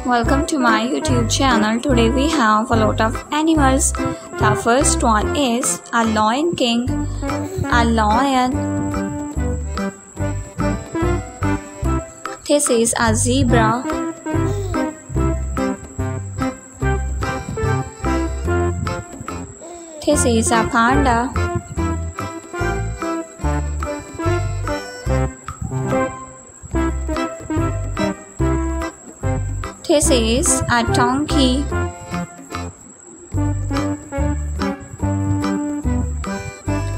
Welcome to my YouTube channel. Today we have a lot of animals. The first one is a lion king. A lion. This is a zebra. This is a panda. This is a donkey.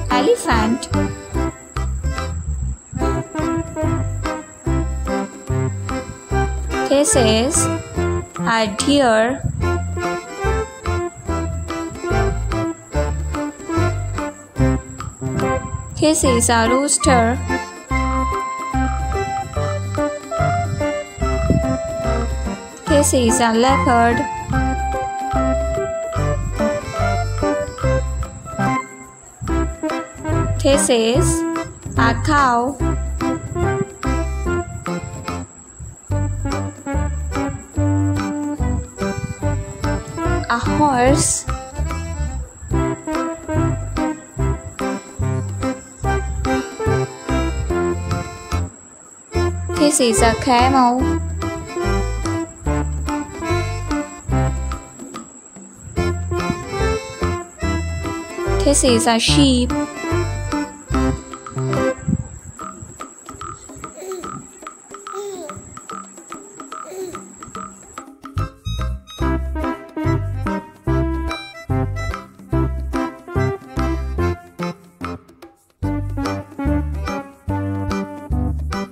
Elephant. This is a deer. This is a rooster. This is a leopard. This is a cow. A horse. This is a camel. This is a sheep.